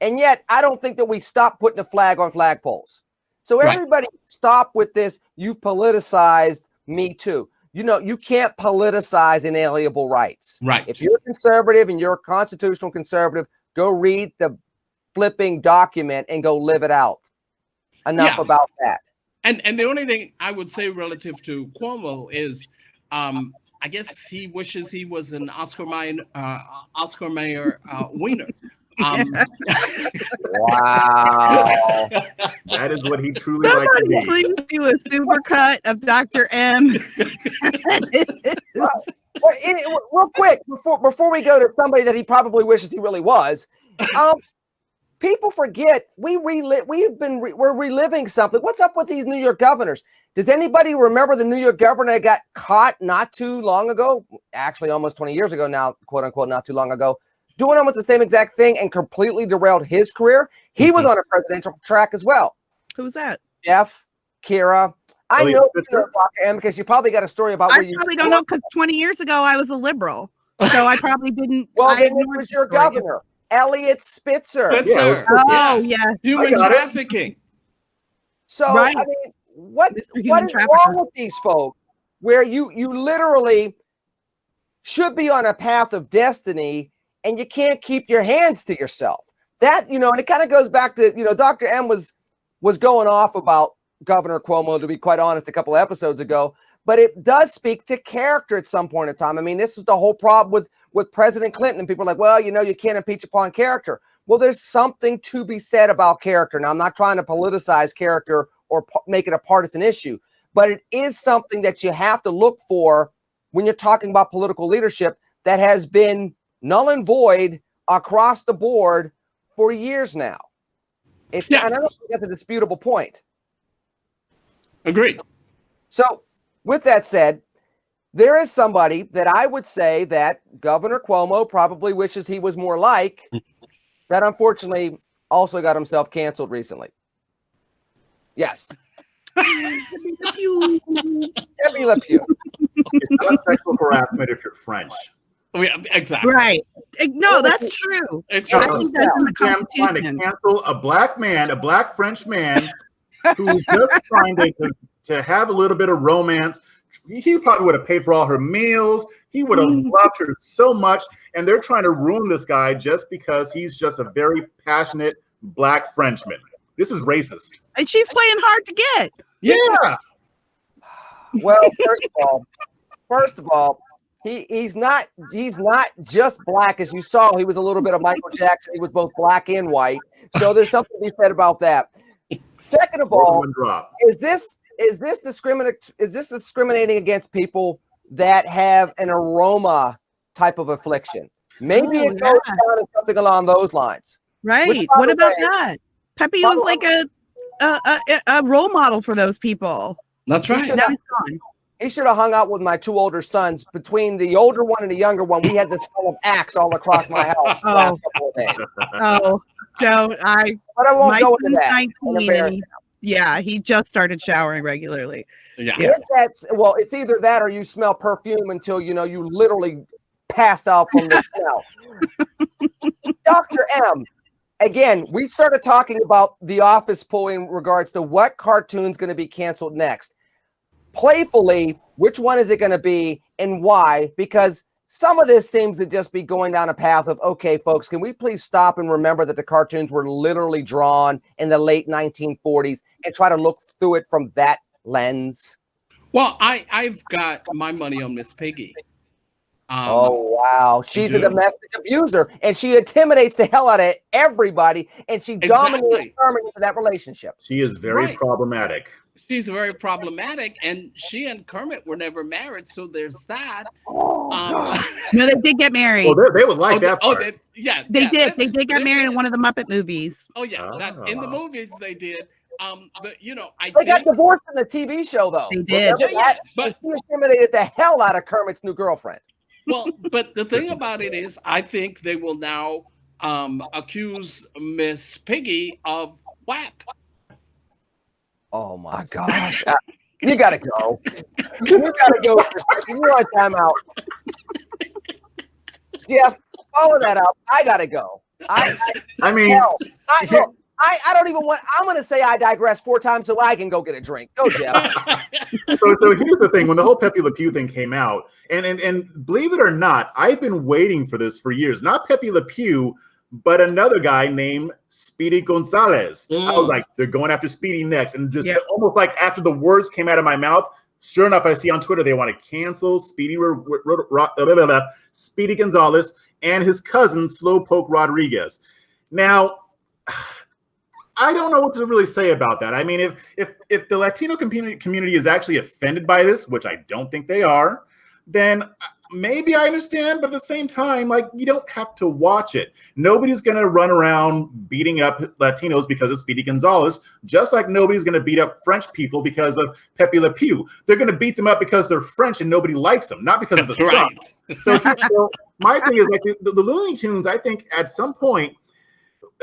And yet, I don't think that we stop putting the flag on flagpoles. So everybody stop with this. You've politicized Me Too. You can't politicize inalienable rights. Right. If you're a conservative and you're a constitutional conservative, go read the flipping document and go live it out. Enough about that. And the only thing I would say relative to Cuomo is, I I guess he wishes he was an Oscar Mayer winner. Wow. That is what he truly likes to be. Please do a supercut of Dr. M. Real quick, before we go to somebody that he probably wishes he really was, people forget we're reliving something. What's up with these New York governors? Does anybody remember the New York governor that got caught not too long ago? Actually, almost 20 years ago now, quote unquote, not too long ago, doing almost the same exact thing and completely derailed his career. He was on a presidential track as well. Who's that? Jeff, Kira. I know you know Dr. M because you probably got a story about where you probably don't know because 20 years ago I was a liberal. So I probably didn't. Well, then it was your governor, Elliot Spitzer. Oh, yes. Human trafficking. So, right. I mean, what is wrong with these folks where you literally should be on a path of destiny and you can't keep your hands to yourself? That, and it kind of goes back to, Dr. M was going off about Governor Cuomo, to be quite honest, a couple of episodes ago, but it does speak to character at some point in time. I mean, this is the whole problem with President Clinton, and people are like, well, you can't impeach upon character. Well, there's something to be said about character. Now, I'm not trying to politicize character or make it a partisan issue, but it is something that you have to look for when you're talking about political leadership that has been null and void across the board for years now. And I don't think that's a disputable point. Agreed. So with that said, there is somebody that I would say that Governor Cuomo probably wishes he was more like, that unfortunately also got himself canceled recently. Yes. Pepe Le Pew. It's not sexual harassment if you're French. Yeah, exactly. Right. No, that's true. It's I true. think that's in the Trying to Constitution. cancel a black man, a black French man who's just trying to have a little bit of romance. He probably would have paid for all her meals. He would have loved her so much. And they're trying to ruin this guy just because he's just a very passionate black Frenchman. This is racist. And she's playing hard to get. Yeah. Well, first of all, he's not just black, as you saw. He was a little bit of Michael Jackson. He was both black and white. So there's something to be said about that. Second of all, is this discriminating against people that have an aroma type of affliction? Maybe it goes down to something along those lines. Right. What about that? Pepe was like a role model for those people. That's right. Now he's gone. He should have hung out with my two older sons. Between the older one and the younger one, we had this kind of axe all across my house. But I won't go into that. 19 and he just started showering regularly. Yeah. It's either that or you smell perfume until you literally pass out from the smell. Dr. M, again, we started talking about The Office poll in regards to what cartoon's going to be canceled next. Playfully, which one is it going to be and why? Because some of this seems to just be going down a path of, okay, folks, can we please stop and remember that the cartoons were literally drawn in the late 1940s and try to look through it from that lens? Well, I've got my money on Miss Piggy. Oh, wow. She's a domestic abuser, and she intimidates the hell out of everybody, and she dominates Herman into that relationship. She is very problematic. She's very problematic, and she and Kermit were never married, so there's that. No, they did get married. Well, they would like that part. They did. They did get married in one of the Muppet movies. Oh, yeah. In the movies, they did. They got divorced in the TV show, though. They did. But she intimidated the hell out of Kermit's new girlfriend. Well, but the thing about it is, I think they will now accuse Miss Piggy of WAP. Oh my gosh. You gotta go. You gotta go. You're on timeout. Jeff, follow that up. I gotta go. I don't even want. I'm gonna say I digress 4 times so I can go get a drink. Go, Jeff. So here's the thing: when the whole Pepe Le Pew thing came out, and believe it or not, I've been waiting for this for years. Not Pepe Le Pew, but another guy named Speedy Gonzalez. I was like, they're going after Speedy next, and just almost like after the words came out of my mouth, Sure enough, I see on Twitter they want to cancel Speedy Gonzalez and his cousin Slowpoke Rodriguez. Now, I don't know what to really say about that. I mean, if the Latino community is actually offended by this, which I don't think they are, then maybe I understand. But at the same time, like, you don't have to watch it. Nobody's going to run around beating up Latinos because of Speedy Gonzalez, just like nobody's going to beat up French people because of Pepe Le Pew. They're going to beat them up because they're French and nobody likes them, not because of the stuff. So my thing is, like, the Looney Tunes, I think at some point,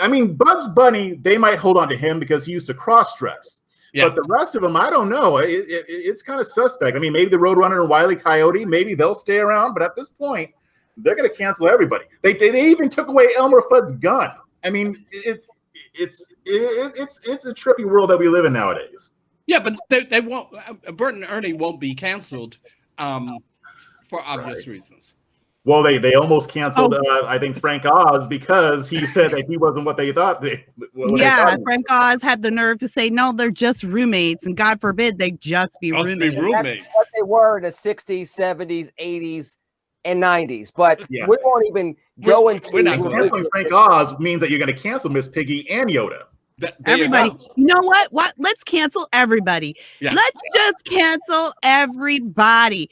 I mean, Bugs Bunny, they might hold on to him because he used to cross-dress. Yeah. But the rest of them, I don't know. It's kind of suspect. I mean, maybe the Roadrunner and Wile E. Coyote, maybe they'll stay around. But at this point, they're going to cancel everybody. They even took away Elmer Fudd's gun. I mean, it's a trippy world that we live in nowadays. Yeah, but they won't. Bert and Ernie won't be canceled for obvious reasons. Well, they almost canceled, I think, Frank Oz because he said that he wasn't what they thought. Frank Oz had the nerve to say, no, they're just roommates. And God forbid they just be roommates. That's what they were in the 60s, 70s, 80s, and 90s. But we won't even go into it. Canceling Frank Oz means that you're going to cancel Miss Piggy and Yoda. Everybody. You know what? Let's cancel everybody. Yeah. Let's just cancel everybody.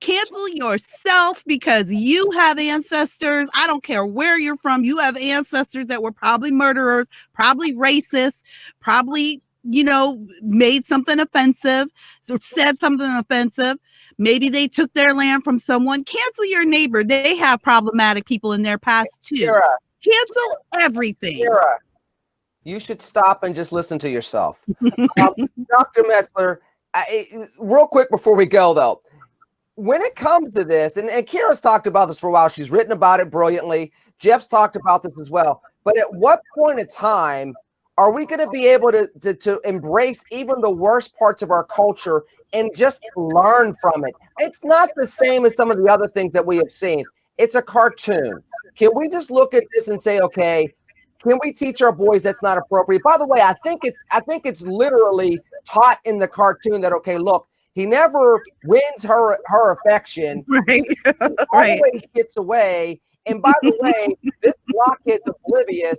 Cancel yourself because you have ancestors. I don't care where you're from. You have ancestors that were probably murderers, probably racist, probably, made something offensive, or said something offensive. Maybe they took their land from someone. Cancel your neighbor. They have problematic people in their past too. Cancel everything. You should stop and just listen to yourself. Dr. Metzler, real quick before we go, though. When it comes to this, and Kira's talked about this for a while, she's written about it brilliantly. Jeff's talked about this as well. But at what point in time are we going to be able to embrace even the worst parts of our culture and just learn from it? It's not the same as some of the other things that we have seen. It's a cartoon. Can we just look at this and say, okay, can we teach our boys that's not appropriate? By the way, I think it's literally taught in the cartoon that, okay, look, he never wins her affection. Right. Always gets away. And by the way, this blockhead's oblivious,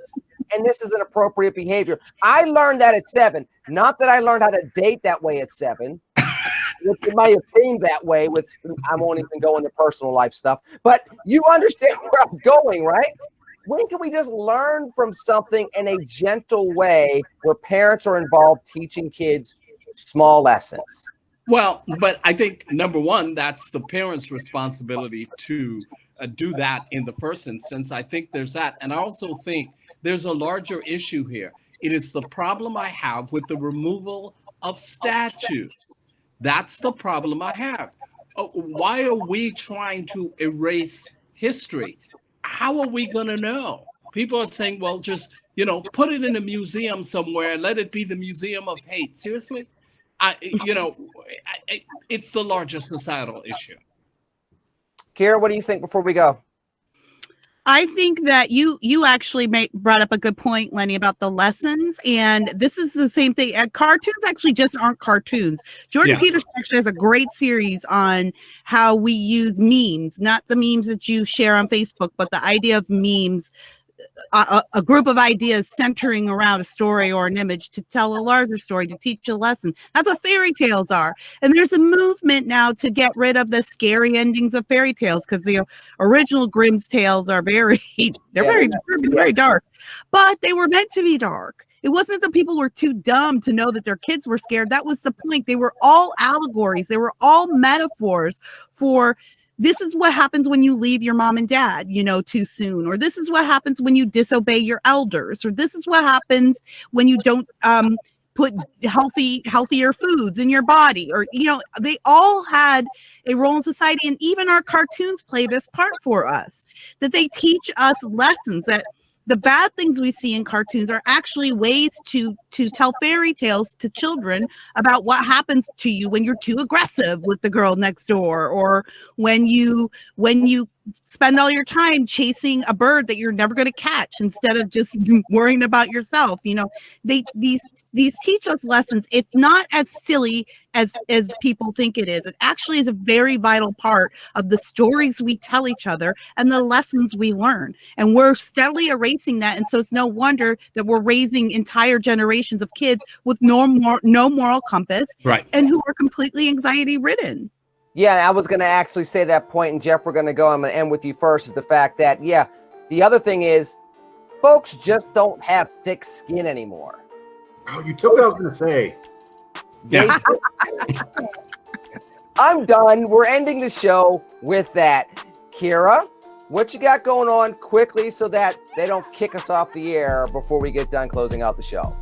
and this is inappropriate behavior. I learned that at 7. Not that I learned how to date that way at 7. It might have seemed that way with, I won't even go into personal life stuff. But you understand where I'm going, right? When can we just learn from something in a gentle way where parents are involved teaching kids small lessons? Well, but I think, number one, that's the parents' responsibility to do that in the first instance. I think there's that. And I also think there's a larger issue here. It is the problem I have with the removal of statues. That's the problem I have. Why are we trying to erase history? How are we going to know? People are saying, well, just, put it in a museum somewhere and let it be the Museum of Hate. Seriously? It's the larger societal issue. Kira, what do you think before we go? I think that you actually brought up a good point, Lenny, about the lessons. And this is the same thing. Cartoons actually just aren't cartoons. Jordan Peterson actually has a great series on how we use memes, not the memes that you share on Facebook, but the idea of memes. A group of ideas centering around a story or an image to tell a larger story, to teach a lesson. That's what fairy tales are. And there's a movement now to get rid of the scary endings of fairy tales because the original Grimm's tales are very dark. But they were meant to be dark. It wasn't that people were too dumb to know that their kids were scared. That was the point. They were all allegories. They were all metaphors for this is what happens when you leave your mom and dad, too soon, or this is what happens when you disobey your elders, or this is what happens when you don't put healthier foods in your body, or they all had a role in society, and even our cartoons play this part for us, that they teach us lessons, that the bad things we see in cartoons are actually ways to tell fairy tales to children about what happens to you when you're too aggressive with the girl next door, or when you spend all your time chasing a bird that you're never going to catch instead of just worrying about yourself. These teach us lessons. It's not as silly as people think it is. It actually is a very vital part of the stories we tell each other and the lessons we learn. And we're steadily erasing that. And so it's no wonder that we're raising entire generations of kids with no moral compass, Right. and who are completely anxiety ridden. Yeah, I was going to actually say that point, and Jeff, I'm going to end with you first, is the fact that, the other thing is folks just don't have thick skin anymore. Oh, you took what I was going to say. Yeah. I'm done. We're ending the show with that. Kira, what you got going on quickly so that they don't kick us off the air before we get done closing out the show?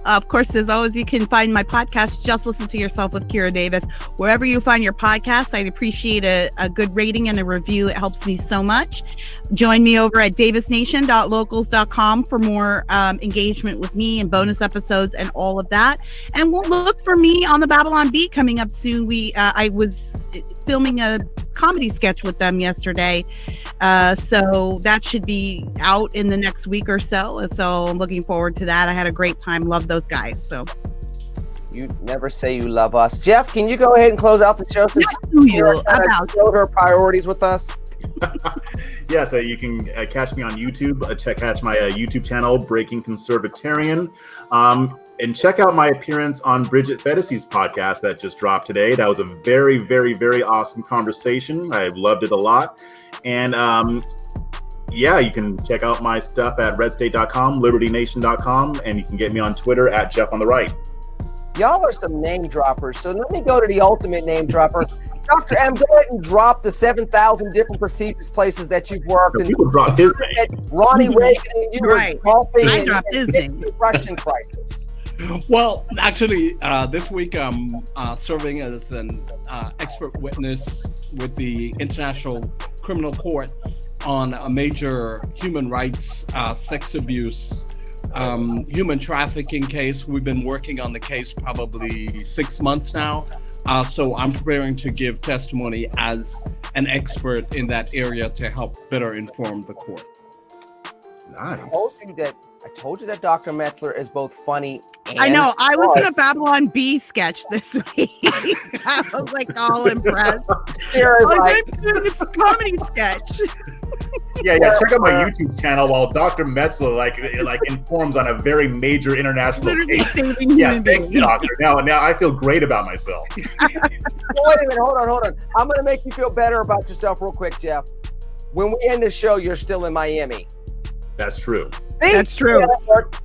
Of course, as always, you can find my podcast, Just Listen to Yourself with Kira Davis. Wherever you find your podcast, I'd appreciate a good rating and a review. It helps me so much. Join me over at davisnation.locals.com for more engagement with me and bonus episodes and all of that. And we'll look for me on the Babylon Bee coming up soon. I was filming a comedy sketch with them yesterday. So that should be out in the next week or so. So I'm looking forward to that. I had a great time. Love those guys. So you never say you love us. Jeff, can you go ahead and close out the show? Since you showed her priorities with us. Yeah, so you can catch me on YouTube. Catch my YouTube channel, Breaking Conservatarian. And check out my appearance on Bridget Fettis's podcast that just dropped today. That was a very, very, very awesome conversation. I loved it a lot. And you can check out my stuff at redstate.com, libertynation.com, and you can get me on Twitter at Jeff on the Right. Y'all are some name droppers. So let me go to the ultimate name dropper. Dr. M, go ahead and drop the 7,000 different prestigious places that you've worked. So people drop his name. Ronnie Reagan and you right. were golfing I dropped his name. The Russian crisis. Well, actually, this week I'm serving as an expert witness with the International Criminal Court on a major human rights, sex abuse, human trafficking case. We've been working on the case probably 6 months now. So I'm preparing to give testimony as an expert in that area to help better inform the court. Nice. I told you that Dr. Metzler is both funny and I know. I was smart. in a Babylon Bee sketch this week. I was like all impressed. I'm doing this comedy sketch. Yeah. Check out my YouTube channel while Dr. Metzler like informs on a very major international Literally case. saving Yeah, human thank you, beings. doctor. Now I feel great about myself. Wait a minute, hold on. I'm going to make you feel better about yourself real quick, Jeff. When we end the show, you're still in Miami. That's true. That's true.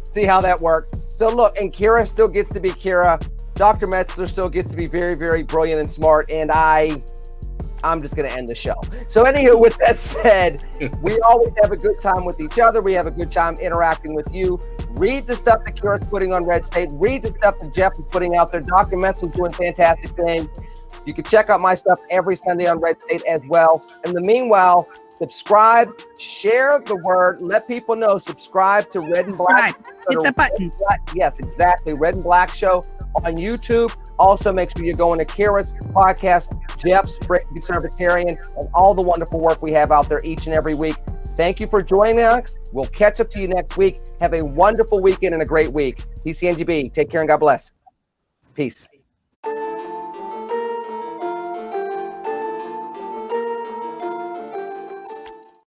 See how that worked? So look, and Kira still gets to be Kira. Dr. Metzler still gets to be very, very brilliant and smart. And I'm just going to end the show. So anywho, with that said, we always have a good time with each other. We have a good time interacting with you. Read the stuff that Kira's putting on Red State. Read the stuff that Jeff is putting out there. Dr. Metzler's doing fantastic things. You can check out my stuff every Sunday on Red State as well. In the meanwhile, subscribe, share the word, let people know. Subscribe to Red and Black. Hit the button. Yes, exactly. Red and Black Show on YouTube. Also, make sure you're going to Kira's podcast, Jeff's Conservatarian, and all the wonderful work we have out there each and every week. Thank you for joining us. We'll catch up to you next week. Have a wonderful weekend and a great week. TCNGB. Take care and God bless. Peace.